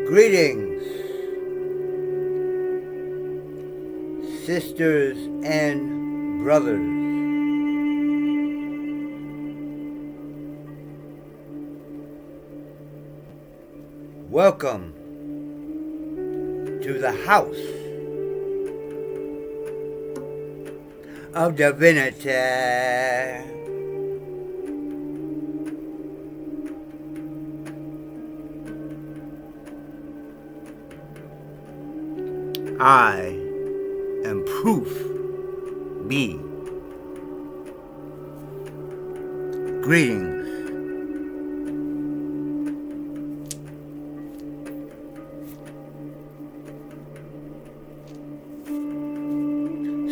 Greetings, sisters and brothers. Welcome to the house of divinity. I am proof B. Greetings.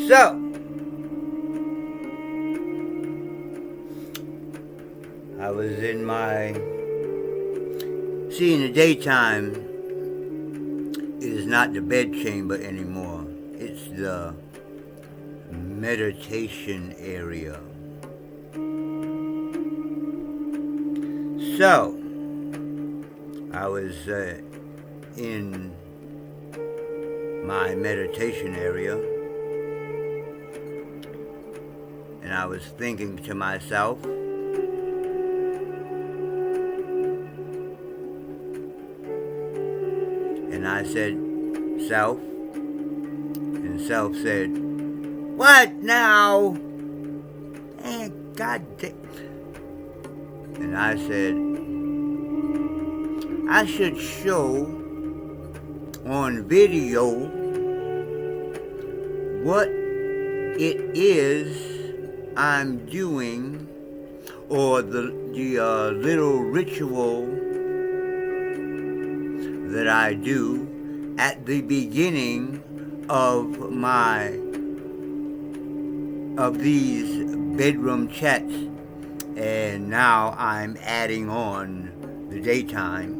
So, I was in my, in the daytime, it is not the bed chamber anymore. It's the meditation area. So, I was in my meditation area, and I was thinking to myself, and I said, self, and self said, what now? God damn. And I said, I should show on video what it is I'm doing, or the little ritual that I do at the beginning of these bedroom chats, and now I'm adding on the daytime.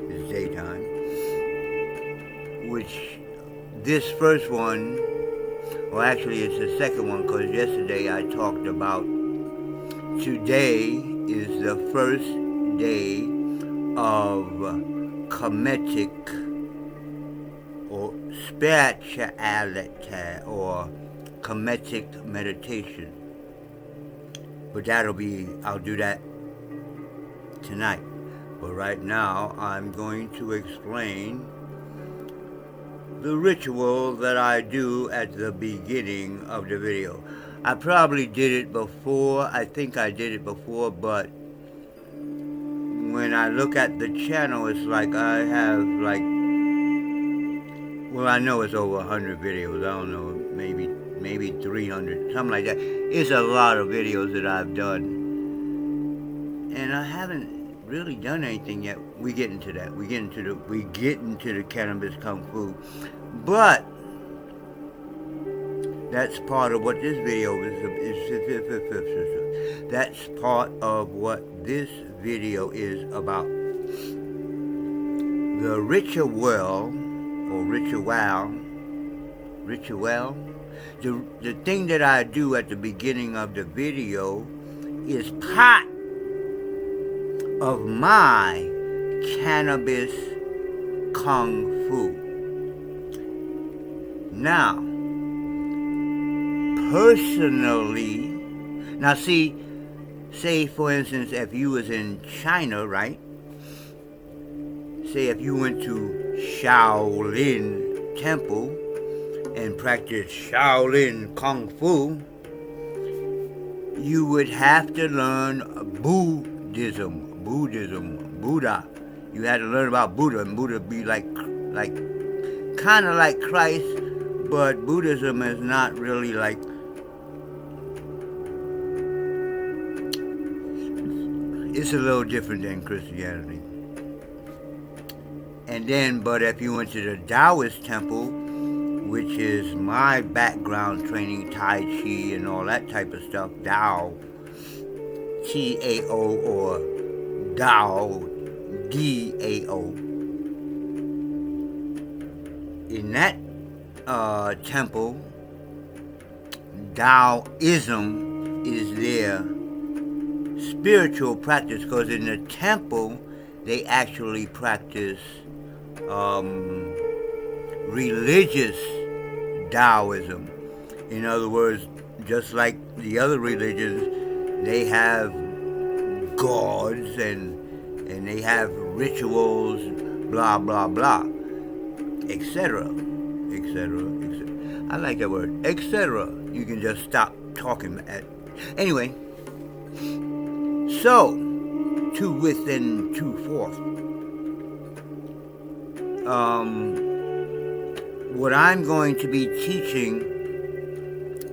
It's daytime, which this first one, well, actually it's the second one, because yesterday I talked about today is the first day of Khemitic or spirituality or Khemitic meditation. But I'll do that tonight. But right now I'm going to explain the ritual that I do at the beginning of the video. I probably did it before. I think I did it before, but when I look at the channel, it's like I have I know it's over 100 videos. I don't know, maybe 300, something like that. It's a lot of videos that I've done, and I haven't really done anything yet. We get into that. We get into the cannabis GungFu, but that's part of what this video is. That's part of what this video is about. The ritual, the thing that I do at the beginning of the video is part of my cannabis GungFu. Now, personally, say for instance, if you was in China, right? Say if you went to Shaolin Temple and practiced Shaolin GungFu, you would have to learn Buddha. You had to learn about Buddha, and Buddha be like kind of like Christ, but Buddhism is not really like, it's a little different than Christianity. And then, but if you went to the Taoist temple, which is my background training, Tai Chi and all that type of stuff, Tao, T-A-O, or Tao, D-A-O. In that temple, Taoism is their spiritual practice, because in the temple they actually practice religious Taoism. In other words, just like the other religions, they have gods and they have rituals, blah blah blah, etc., etc., etc. I like that word, etc. You can just stop talking at. Anyway, so 2 within 2 forth. What I'm going to be teaching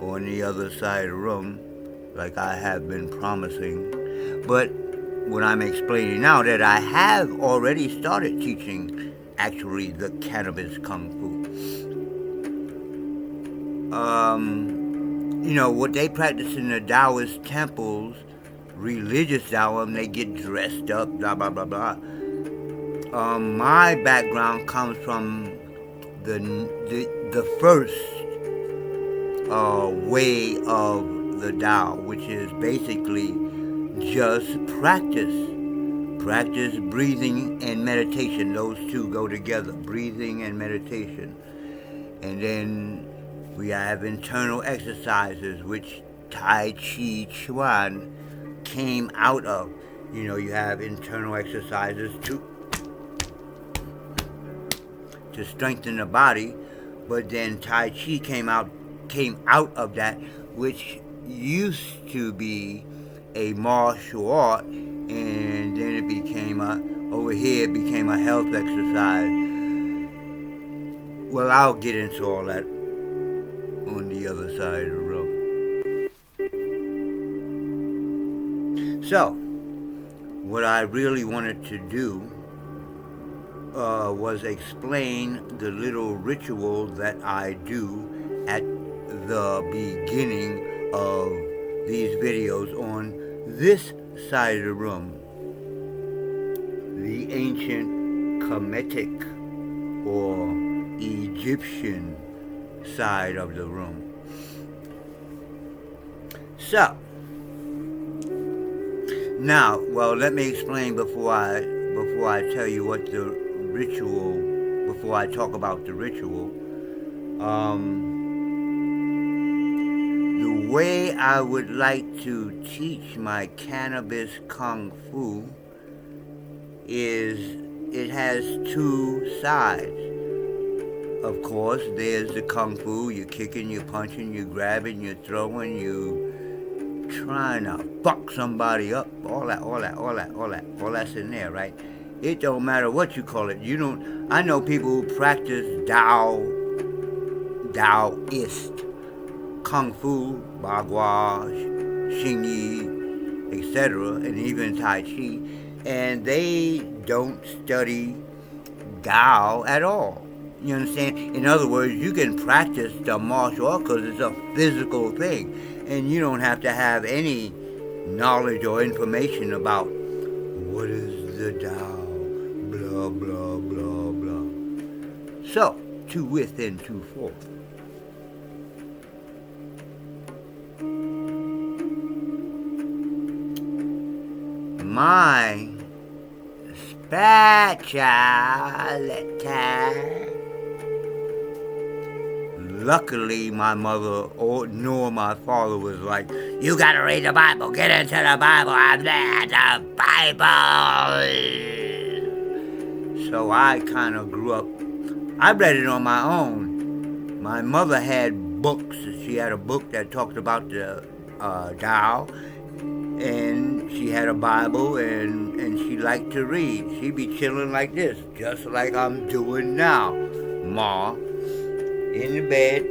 on the other side of the room, like I have been promising, but what I'm explaining now that I have already started teaching actually the cannabis kung fu. What they practice in the Taoist temples, religious Taoism, they get dressed up, blah blah blah blah. My background comes from the first way of the Tao, which is basically just practice breathing and meditation. Those two go together, breathing and meditation. And then we have internal exercises, which Tai Chi Chuan came out of. You have internal exercises to strengthen the body, but then Tai Chi came out of that, which used to be a martial art, and then it became over here it became a health exercise. Well, I'll get into all that on the other side of the room. So, what I really wanted to do was explain the little ritual that I do at the beginning of these videos on this side of the room, the ancient Khemitic or Egyptian side of the room. So, now, well, let me explain before I tell you what the ritual, before I talk about the ritual. The way I would like to teach my cannabis kung fu is it has 2 sides. Of course, there's the kung fu, you're kicking, you're punching, you're grabbing, you're throwing, you trying to fuck somebody up, all that's in there, right? It don't matter what you call it. I know people who practice Taoist kung fu, bagua, xingyi, etc., and even tai chi, and they don't study Tao at all. You understand? In other words, you can practice the martial art because it's a physical thing, and you don't have to have any knowledge or information about what is the Tao, blah, blah, blah, blah. So, 2 within 2 forth. My specialty. Luckily, my mother nor my father was like, you gotta read the Bible, get into the Bible, I'm there, the Bible. So I kind of grew up, I read it on my own. My mother had books. She had a book that talked about the Tao, and she had a Bible, and she liked to read. She'd be chilling like this, just like I'm doing now, Ma. In the bed,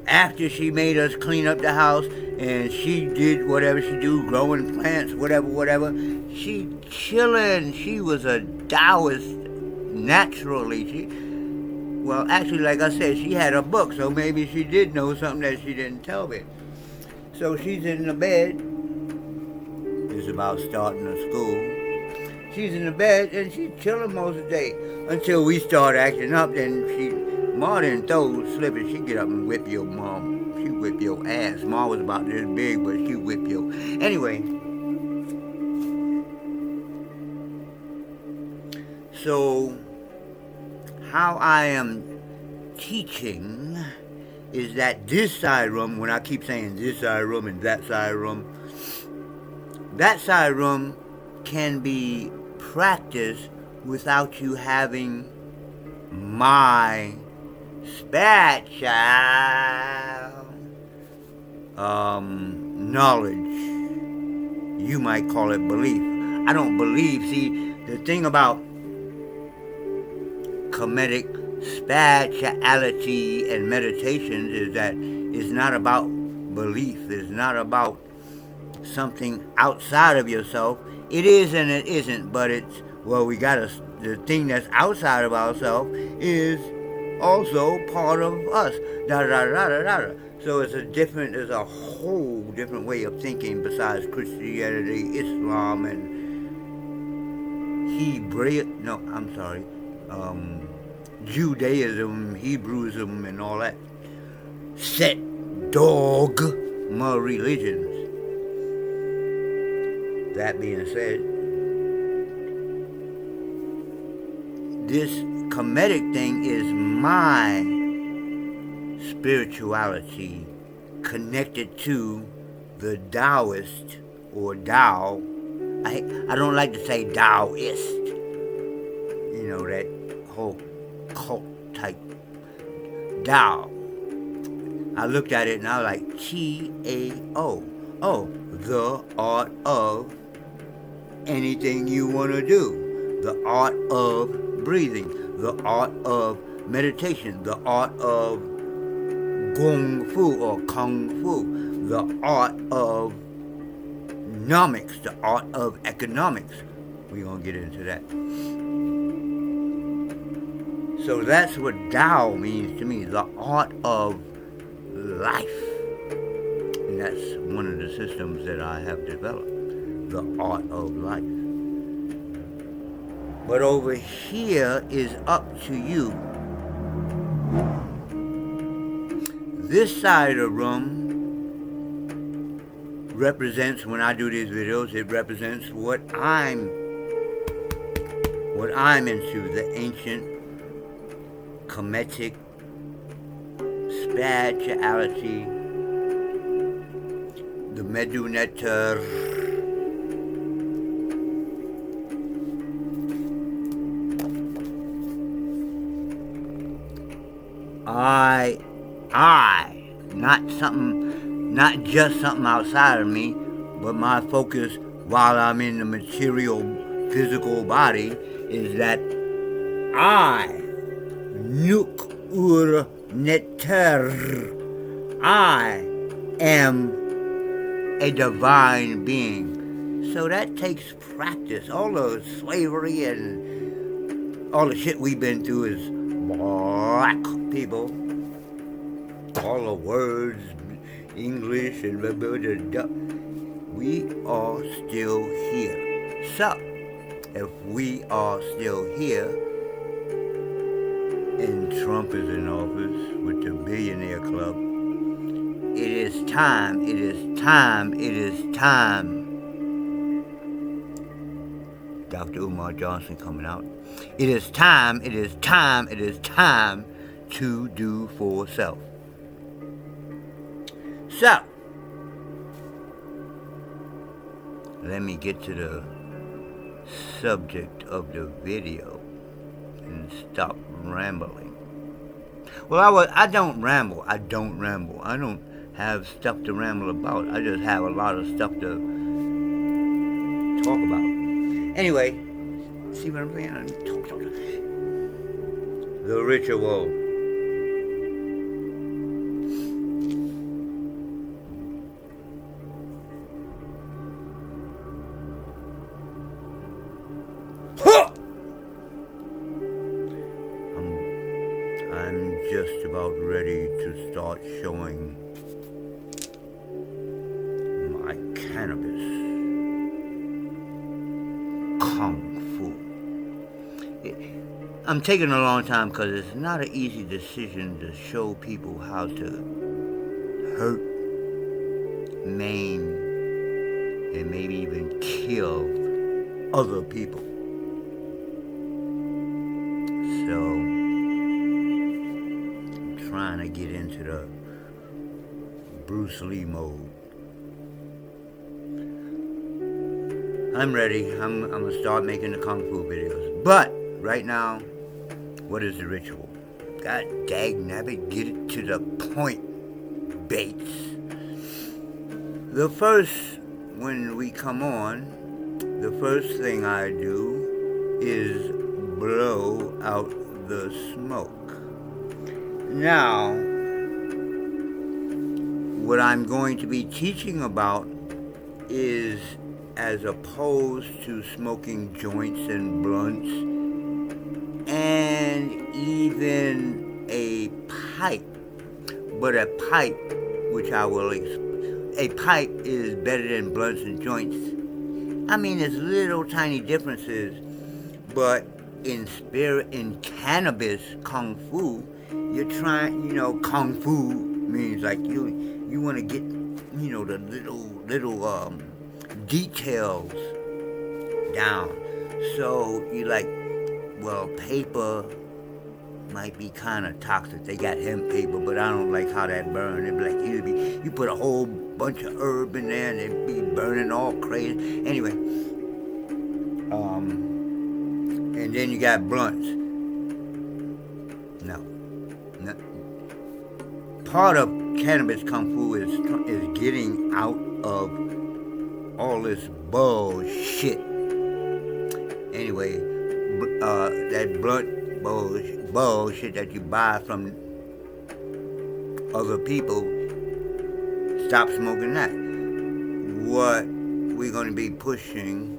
after she made us clean up the house and she did whatever she do, growing plants, whatever, she chilling. She was a Taoist naturally. Actually, like I said, she had a book, so maybe she did know something that she didn't tell me. So she's in the bed. It's about starting the school. She's in the bed and she's chilling most of the day until we start acting up. Then Ma didn't throw slippers. She get up and whip your mom. She whip your ass. Ma was about this big, but she whip your. Anyway, So, how I am teaching is that this side room, when I keep saying this side room and that side room can be practiced without you having my special knowledge. You might call it belief. I don't believe. See, the thing about Kemetic spirituality and meditations is that it's not about belief. It's not about something outside of yourself. It is and it isn't, but it's, well, the thing that's outside of ourselves is also part of us. Da da da da da. So it's a whole different way of thinking besides Christianity, Islam, and Judaism, Hebrewism, and all that set dogma religions. That being said, this Kemetic thing is my spirituality connected to the Taoist or Tao. I don't like to say Taoist. You know, that whole cult type Tao. I looked at it and I was like, T-A-O. Oh, the art of anything you want to do. The art of breathing. The art of meditation. The art of GungFu or Kung Fu. The art of nomics. The art of economics. We're going to get into that. So that's what Tao means to me. The art of life. And that's one of the systems that I have developed. The art of life. But over here is up to you. This side of the room represents, when I do these videos, it represents what I'm into, the ancient Kemetic spirituality, the Medunetter, not just something outside of me, but my focus while I'm in the material, physical body is that I, Nuk Ur Neter, I am a divine being. So that takes practice. All the slavery and all the shit we've been through is black people. All the words, English, and blah, blah, blah, blah. We are still here. So, if we are still here, and Trump is in office with the billionaire club, it is time. Dr. Umar Johnson coming out. It is time to do for self. So, let me get to the subject of the video and stop rambling. Well, I don't ramble. I don't have stuff to ramble about. I just have a lot of stuff to talk about. Anyway, see what I'm saying? Talk. The ritual. I'm just about ready to start showing my cannabis Kung Fu. I'm taking a long time because it's not an easy decision to show people how to hurt, maim, and maybe even kill other people. trying to get into the Bruce Lee mode. I'm ready. I'm going to start making the Kung Fu videos. But, right now, what is the ritual? God dang nabbit, get it to the point, Bates. The first, when we come on, the first thing I do is blow out the smoke. Now, what I'm going to be teaching about is, as opposed to smoking joints and blunts and even a pipe, but a pipe, which I will a pipe is better than blunts and joints. I mean, there's little tiny differences, but in cannabis, Kung Fu, you're trying, Kung Fu means like you want to get, the little details down. So you like, well, paper might be kind of toxic. They got hemp paper, but I don't like how that burn. It'd be like, you put a whole bunch of herb in there and it'd be burning all crazy. Anyway, and then you got blunts. No. Part of cannabis Kung Fu is getting out of all this bullshit. Anyway, that blunt bullshit that you buy from other people, stop smoking that. What we're going to be pushing,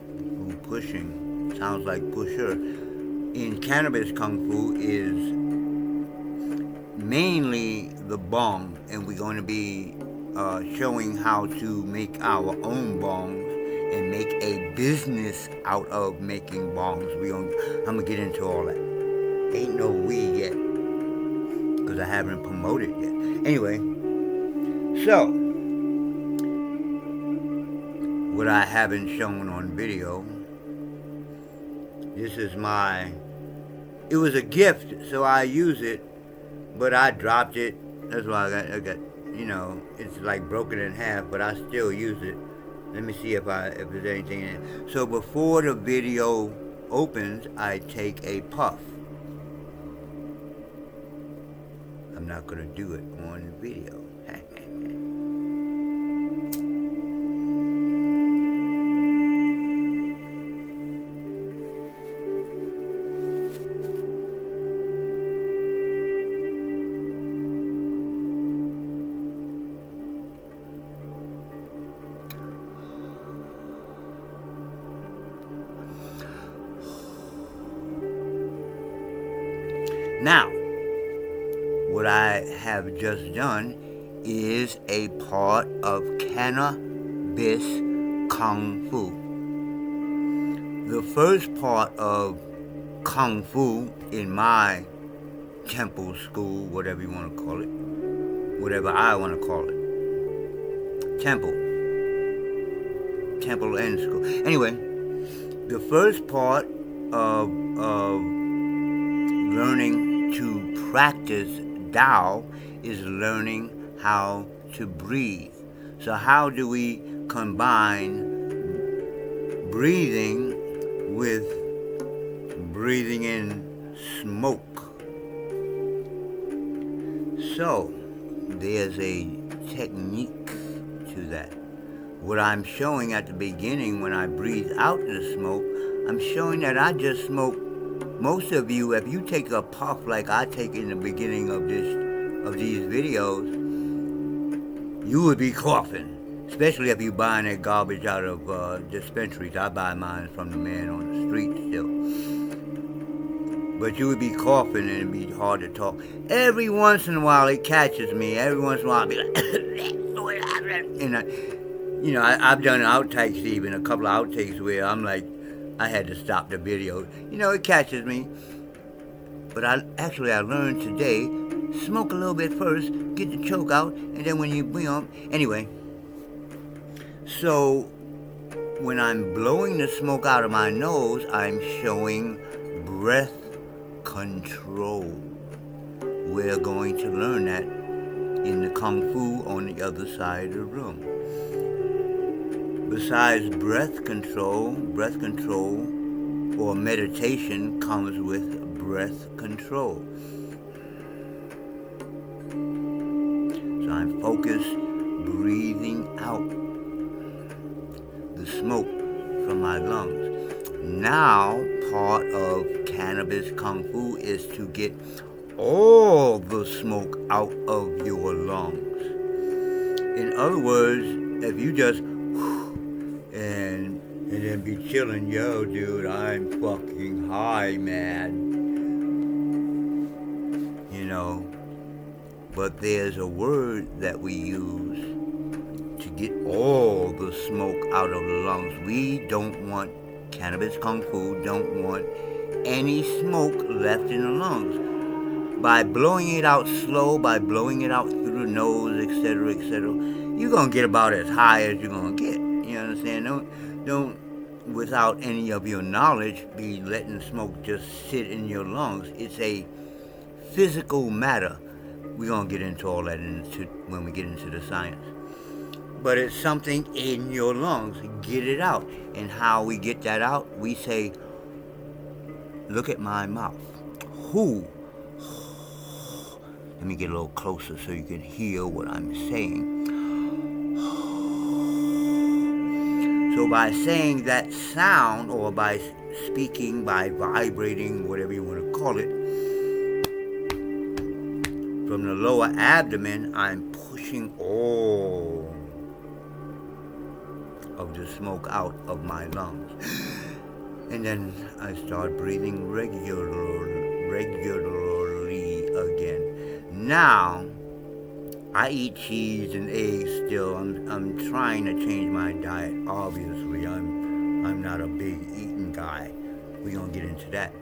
sounds like pusher, in cannabis Kung Fu is mainly the bong, and we're going to be showing how to make our own bongs and make a business out of making bongs. I'm going to get into all that. Ain't no weed yet, because I haven't promoted yet. Anyway, so, what I haven't shown on video, this is it was a gift, so I use it, but I dropped it. That's why I got it's like broken in half, but I still use it. Let me see if there's anything in it. So before the video opens, I take a puff. I'm not going to do it on video. Now, what I have just done is a part of Kannabis Kung Fu. The first part of Kung Fu in my temple school, whatever you want to call it, whatever I want to call it, temple and school. Anyway, the first part of learning to practice Tao is learning how to breathe. So how do we combine breathing with breathing in smoke? So there's a technique to that. What I'm showing at the beginning when I breathe out the smoke, I'm showing that I just smoke. Most of you, if you take a puff like I take in the beginning of these videos, you would be coughing. Especially if you buying that garbage out of dispensaries. I buy mine from the man on the street still. But you would be coughing and it'd be hard to talk. Every once in a while it catches me. Every once in a while I'll be like, and I've done outtakes, even a couple of outtakes where I'm like, I had to stop the video. It catches me. But I learned today, smoke a little bit first, get the choke out, and then when you anyway. So when I'm blowing the smoke out of my nose, I'm showing breath control. We're going to learn that in the Kung Fu on the other side of the room. Besides breath control or meditation comes with breath control. So I'm focused, breathing out the smoke from my lungs. Now, part of cannabis Kung Fu is to get all the smoke out of your lungs. In other words, if you just and then be chilling, yo, dude, I'm fucking high, man. You know, but there's a word that we use to get all the smoke out of the lungs. We don't want cannabis Kung Fu, don't want any smoke left in the lungs. By blowing it out slow, by blowing it out through the nose, etc., you're going to get about as high as you're going to get. You understand? Don't, without any of your knowledge, be letting smoke just sit in your lungs. It's a physical matter. We're going to get into all that when we get into the science. But it's something in your lungs. Get it out. And how we get that out, we say, look at my mouth. Who? Let me get a little closer so you can hear what I'm saying. So by saying that sound, or by speaking, by vibrating, whatever you want to call it, from the lower abdomen, I'm pushing all of the smoke out of my lungs. And then I start breathing regularly again. Now, I eat cheese and eggs still. I'm trying to change my diet. Obviously, I'm not a big eating guy. We're gonna get into that.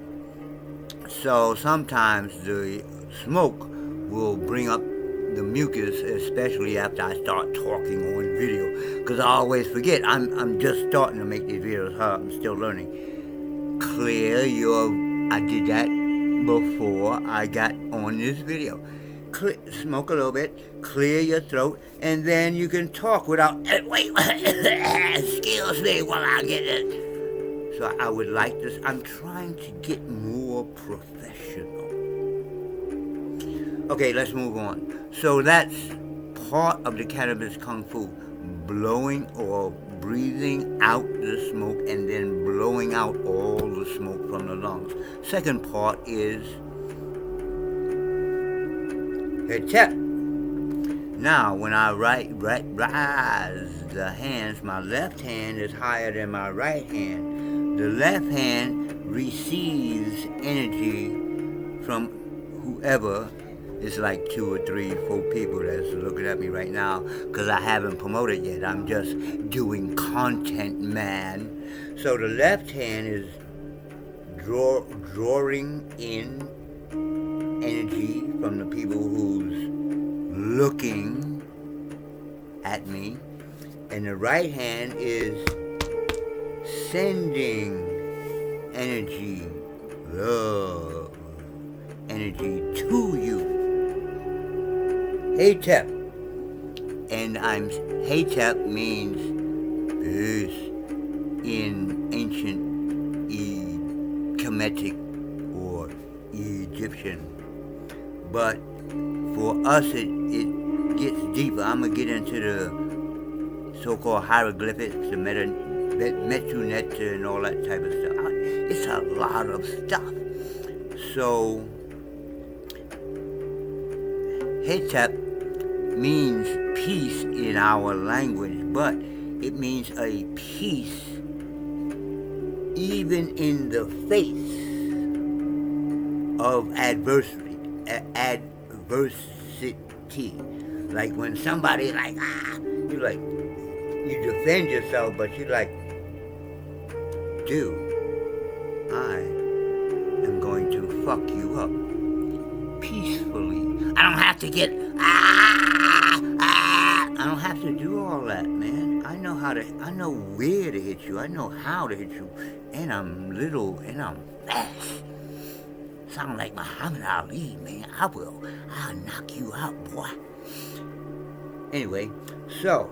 So sometimes the smoke will bring up the mucus, especially after I start talking on video, because I always forget. I'm just starting to make these videos. I'm still learning. I did that before I got on this video. Smoke a little bit, clear your throat, and then you can talk without, wait, excuse me while I get it. So I would like this. I'm trying to get more professional. Okay, let's move on. So that's part of the cannabis Kung Fu, blowing or breathing out the smoke and then blowing out all the smoke from the lungs. Second part is head tap. Now, when I rise the hands, my left hand is higher than my right hand. The left hand receives energy from whoever. It's like 2 or 3, 4 people that's looking at me right now because I haven't promoted yet. I'm just doing content, man. So the left hand is drawing in energy from the people who's looking at me. And the right hand is sending energy, love, energy to you. Hey tap. And hey tap means peace in ancient Khemitic or Egyptian. But for us, it gets deeper. I'm going to get into the so-called hieroglyphics, the Metunet and all that type of stuff. It's a lot of stuff. So, Hetep means peace in our language, but it means a peace even in the face of adversity. Like when somebody you defend yourself, but you're like, dude, I am going to fuck you up peacefully. I don't have to get I don't have to do all that, man. I know where to hit you. I know how to hit you, and I'm little and I'm fast. sound like Muhammad Ali, man. I'll knock you out, boy. Anyway, so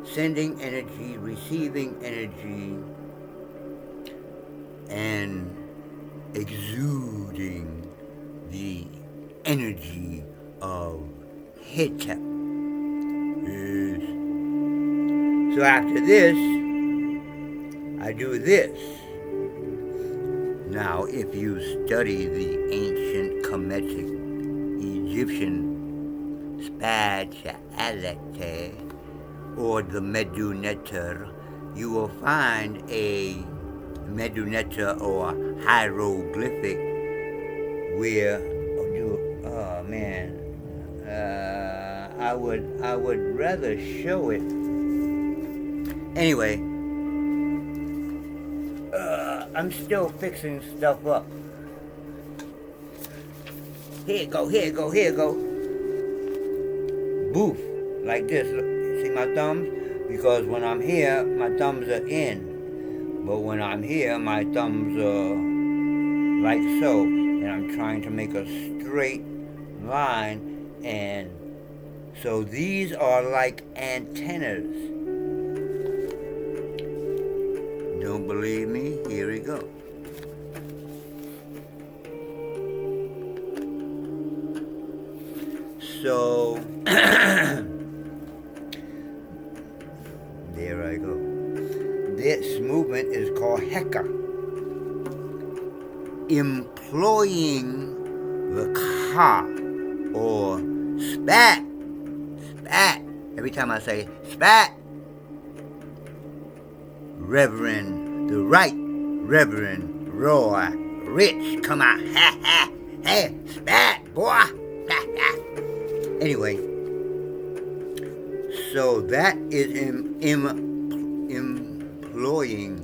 sending energy, receiving energy, and exuding the energy of Hetep. Yes. So after this, I do this. Now, if you study the ancient Kemetic Egyptian spirituality or the Meduneter, you will find a Meduneter or hieroglyphic where, oh man, I would rather show it. Anyway, I'm still fixing stuff up. Here it go. Boof, like this. Look, see my thumbs? Because when I'm here, my thumbs are in. But when I'm here, my thumbs are like so. And I'm trying to make a straight line. And so these are like antennas. Don't believe me? Here we go. So, there I go. This movement is called Heka, employing the Ka, or spat. Every time I say spat, the right Reverend Roy Rich come out. Hey, spat, boy. Anyway, so that is employing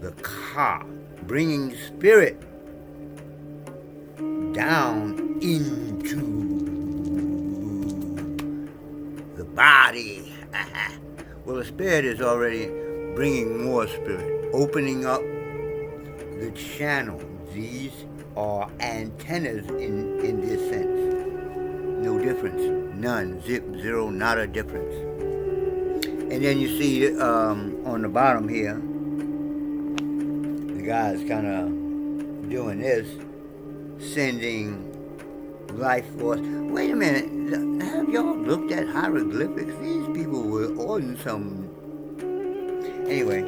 the Ka, bringing spirit down into the body. Well, the spirit is already bringing more spirit, opening up the channel. These are antennas in this sense. No difference. None. Zero, not a difference. And then you see on the bottom here, the guy's kind of doing this, sending life force. Wait a minute. Have y'all looked at hieroglyphics? These people were on some... Anyway,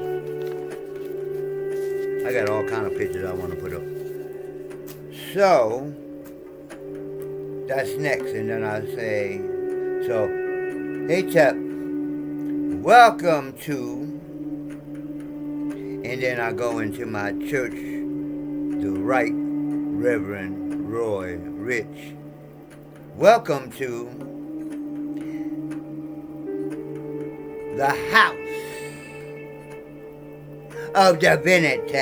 I got all kind of pictures I want to put up. So, that's next. And then I say, so, hey, Tep, welcome to... And then I go into my church, the Right Reverend Roy Rich. Welcome to the House of Divinity.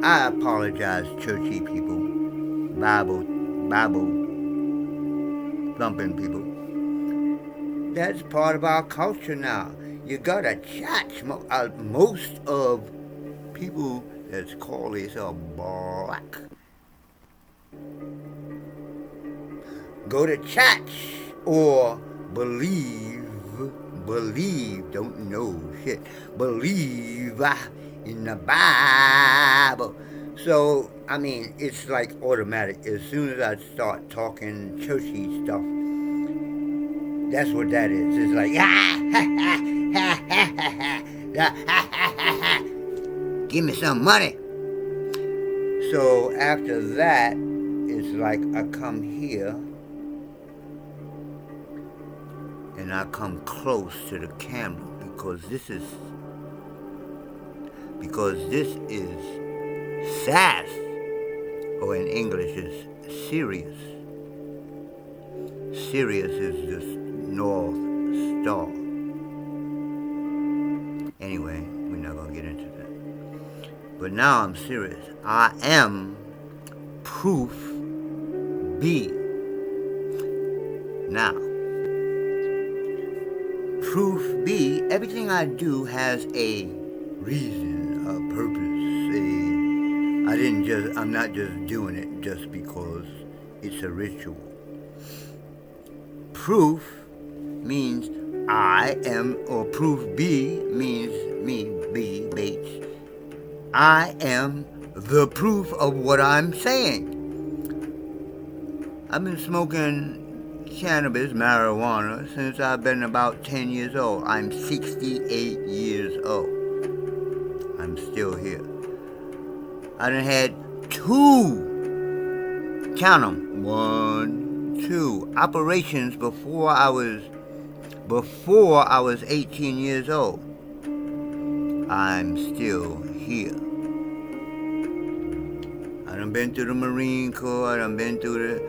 I apologize, churchy people, Bible thumping people. That's part of our culture now. You go to church. Most of people that call themselves black go to church or believe, don't know shit, believe in the Bible. So, I mean, it's like automatic. As soon as I start talking churchy stuff, that's what that is. It's like, give me some money. So after that, it's like I come here and I come close to the camera because this is sass, or in English is serious. Sirius is just North Star. Anyway, we're not going to get into that. But now I'm serious. I am Proof B. Now, Proof B, everything I do has a reason, a purpose. I'm not just doing it just because it's a ritual. Proof means I am, or proof B means me, B, Bates. I am the proof of what I'm saying. I've been smoking cannabis, marijuana, since I've been about 10 years old. I'm 68 years old. I'm still here. I done had two, count 'em, 1, 2 operations before I was 18 years old. I'm still here. I done been through the Marine Corps. I done been through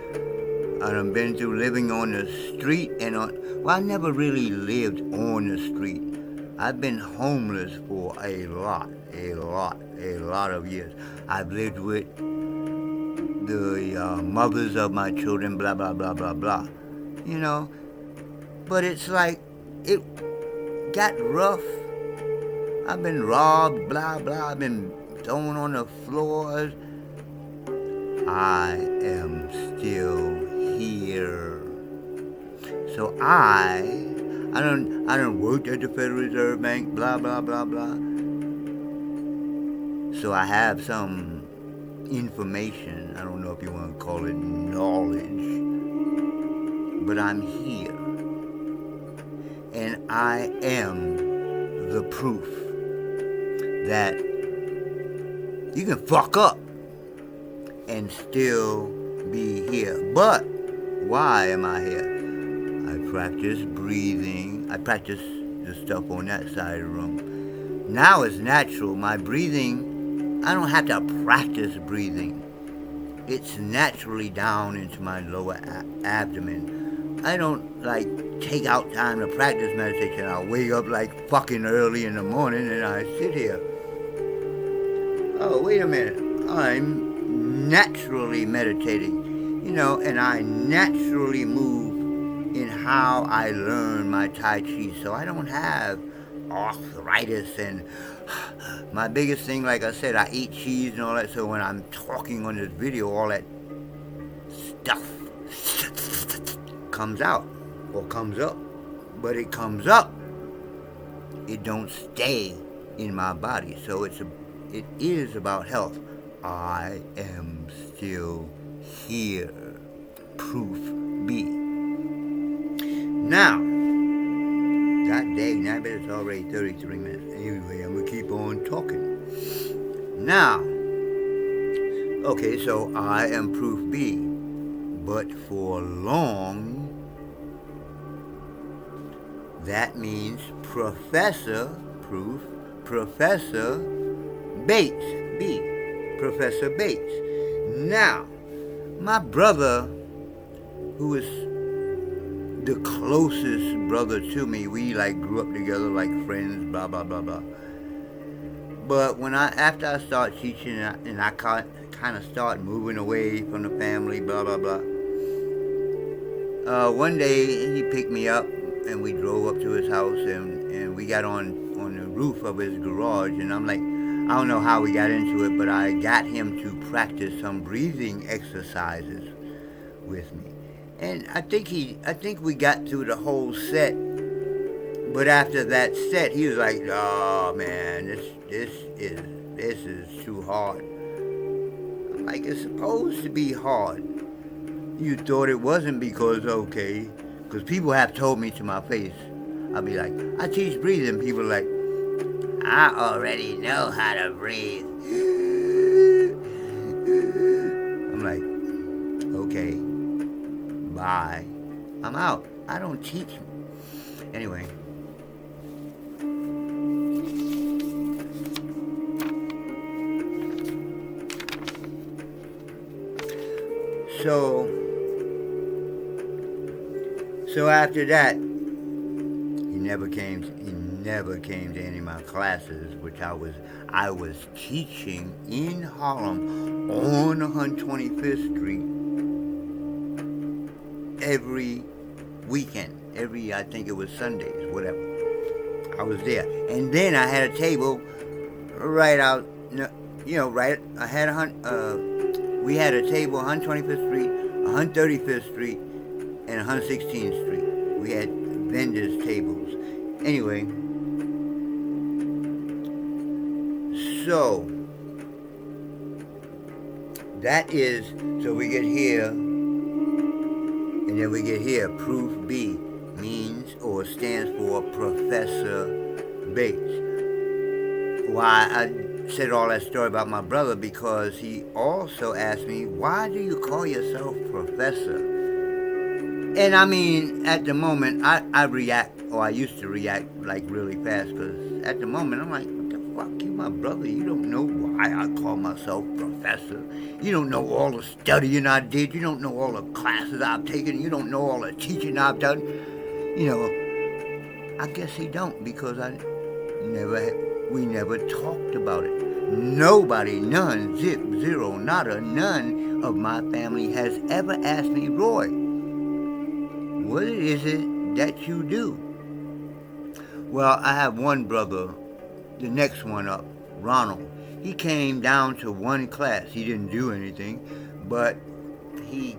living on the street I never really lived on the street. I've been homeless for a lot of years. I've lived with the mothers of my children, blah, blah, blah, blah, blah. You know, but it's like, it got rough. I've been robbed, blah, blah. I've been thrown on the floors. I am still here. So I done worked at the Federal Reserve Bank, blah, blah, blah, blah. So I have some information. I don't know if you want to call it knowledge. But I'm here. And I am the proof that you can fuck up and still be here. But why am I here? I practice breathing. I practice the stuff on that side of the room. Now it's natural. My breathing, I don't have to practice breathing. It's naturally down into my lower abdomen. I don't take out time to practice meditation. I wake up fucking early in the morning and I sit here. Oh, wait a minute. I'm naturally meditating, and I naturally move in how I learn my Tai Chi. So I don't have arthritis, and my biggest thing, like I said, I eat cheese and all that. So when I'm talking on this video, all that stuff comes out or comes up. But it comes up. It don't stay in my body. So it is about health. I am still here. Proof B. Now, god dang, I bet it's already 33 minutes. Anyway, I'm going to keep on talking. Now, okay, so I am proof B. But for long, that means Professor Bates, B, Professor Bates. Now, my brother, who is the closest brother to me, we grew up together like friends, blah, blah, blah, blah. But after I start teaching and I kind of start moving away from the family, blah, blah, blah. One day he picked me up and we drove up to his house and we got on the roof of his garage, and I'm like, I don't know how we got into it, but I got him to practice some breathing exercises with me. And I think we got through the whole set, but after that set, he was like, "Oh man, this is too hard." I'm like, it's supposed to be hard. You thought it wasn't because people have told me to my face. I'll be like, I teach breathing. People are like, I already know how to breathe. I'm like, okay, bye. I'm out. I don't teach. Anyway. So after that, he never came to any of my classes, which I was teaching in Harlem on 125th Street every weekend, I think it was Sundays, whatever. I was there. And then I had a table right out, right. I had we had a table 125th Street, 135th Street, and 116th Street. We had vendors' tables. Anyway, so that is, so we get here, and then we get here. Proof B means or stands for Professor Bates. Why I said all that story about my brother, because he also asked me, why do you call yourself Professor? And I mean, at the moment, I react, or I used to react like really fast, because at the moment I'm like, what the fuck, you my brother, you don't know why I call myself Professor. You don't know all the studying I did, you don't know all the classes I've taken, you don't know all the teaching I've done. I guess he don't, because we never talked about it. Nobody, none, zip, zero, nada, none of my family has ever asked me, Roy, what is it that you do? Well, I have one brother, the next one up, Ronald. He came down to one class. He didn't do anything, but he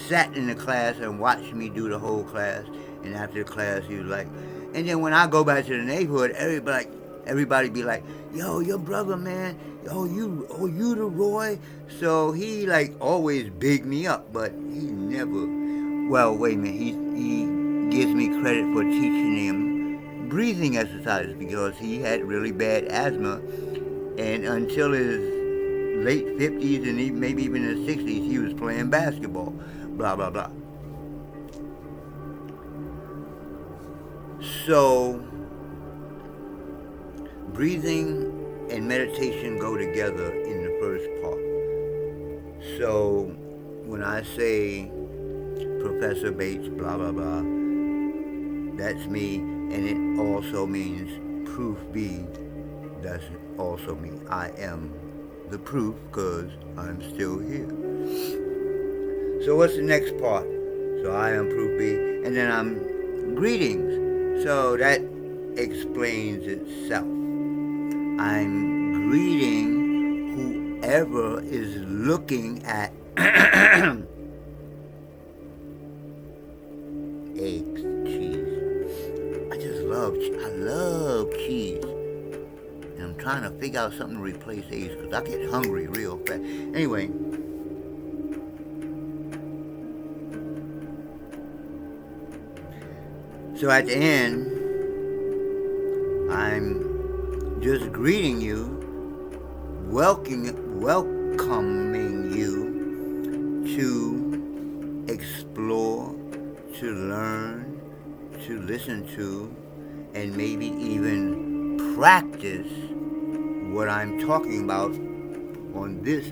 sat in the class and watched me do the whole class. And after the class, he was like, and then when I go back to the neighborhood, everybody be like, yo, your brother, man, you the Roy? So he like always bigged me up, but he never, well, wait a minute, he gives me credit for teaching him breathing exercises, because he had really bad asthma, and until his late 50s and maybe even his 60s, he was playing basketball, blah, blah, blah. So, breathing and meditation go together in the first part. So, when I say Professor Bates, blah, blah, blah, that's me, and it also means Proof B, that's also me. I am the proof, because I'm still here. So what's the next part? So I am Proof B, and then I'm greetings. So that explains itself. I'm greeting whoever is looking at eggs, cheese. I love cheese. And I'm trying to figure out something to replace eggs, because I get hungry real fast. Anyway. So at the end, I'm just greeting you, welcoming you to explore, to learn, to listen to, and maybe even practice what I'm talking about on this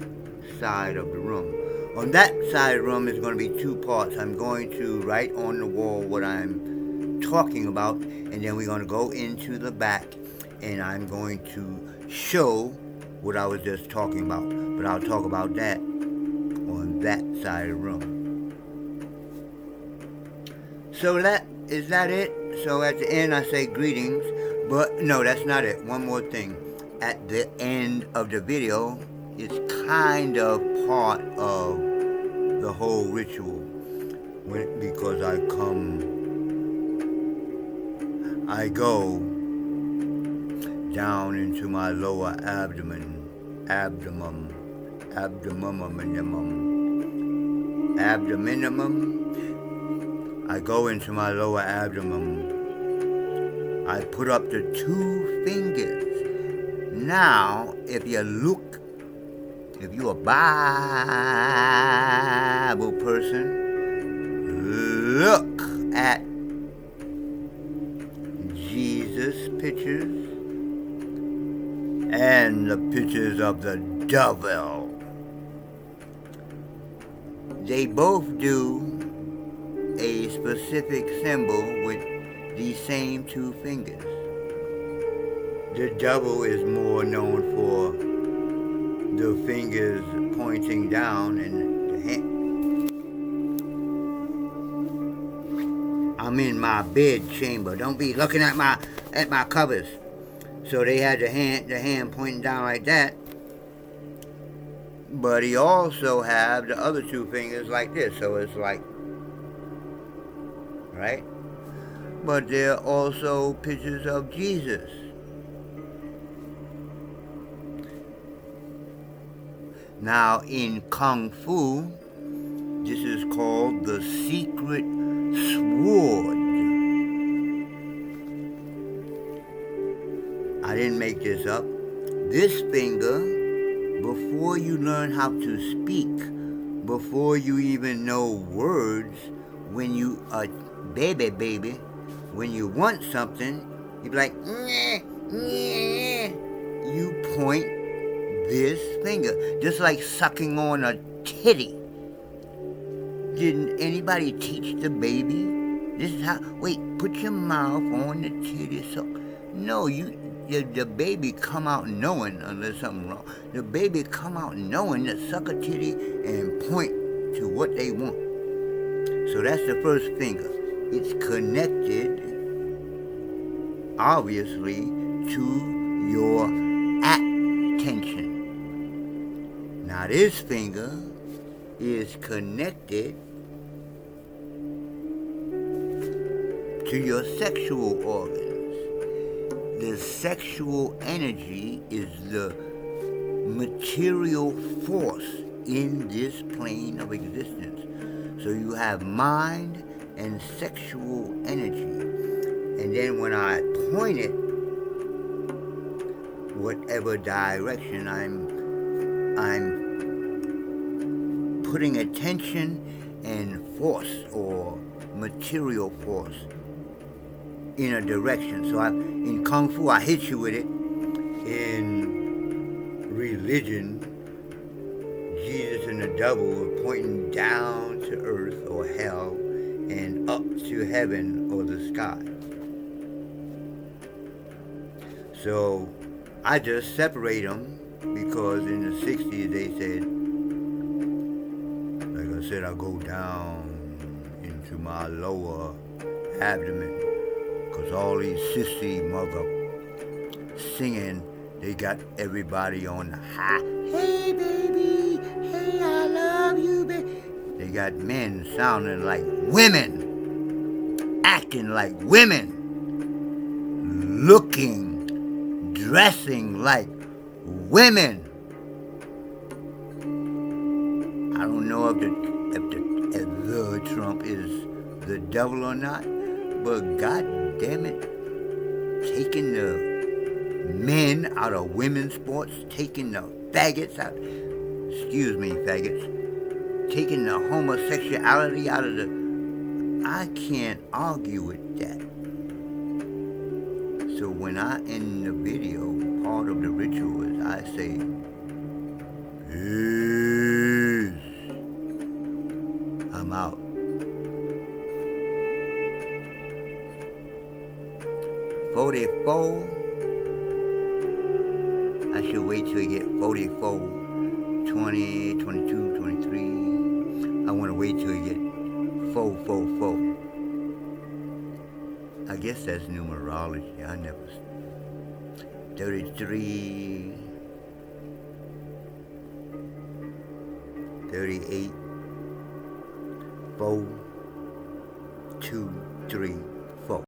side of the room. On that side of the room is going to be two parts. I'm going to write on the wall what I'm talking about, and then we're going to go into the back, and I'm going to show what I was just talking about. But I'll talk about that on that side of the room. So is that it? So at the end I say greetings, but no, that's not it. One more thing. At the end of the video, it's kind of part of the whole ritual, because I go down into my lower abdomen. I go into my lower abdomen. I put up the 2 fingers. Now, if you're a Bible person, look at Jesus pictures and the pictures of the devil. They both do a specific symbol with these same 2 fingers. The devil is more known for the fingers pointing down and the hand. I'm in my bed chamber. Don't be looking at my covers. So they had the hand pointing down like that. But he also have the other two fingers like this, so it's like, right? But there are also pictures of Jesus. Now in Kung Fu, this is called the secret sword. I didn't make this up. This finger, before you learn how to speak, before you even know words, when you are baby, when you want something, you be like, nyeh, nyeh. You point this finger, just like sucking on a titty. Didn't anybody teach the baby? This is how. Wait, put your mouth on the titty. So, no, the baby come out knowing, unless something wrong. The baby come out knowing to suck a titty and point to what they want. So that's the first finger. It's connected, obviously, to your attention. Now this finger is connected to your sexual organs. The sexual energy is the material force in this plane of existence. So you have mind and sexual energy. And then when I point it, whatever direction I'm putting attention and force or material force in a direction. So in Kung Fu, I hit you with it. In religion, Jesus and the devil are pointing down to earth or hell and up to heaven or the sky. So I just separate them because in the 60s they said, like I said, I go down into my lower abdomen because all these sissy mother singing, they got everybody on the high. Hey baby, hey I love you baby. They got men sounding like women, acting like women, looking, dressing like women. I don't know if the Trump is the devil or not, but God damn it, taking the men out of women's sports, taking the faggots out, excuse me, faggots, taking the homosexuality out of the, I can't argue with that. So when I end the video, part of the ritual is I say, peace. I'm out. "44." I should wait till you get 44, 20, 22, 23. I want to wait till you get 444. I guess that's numerology. I never. 33, 38, 4, 2, 3, 4.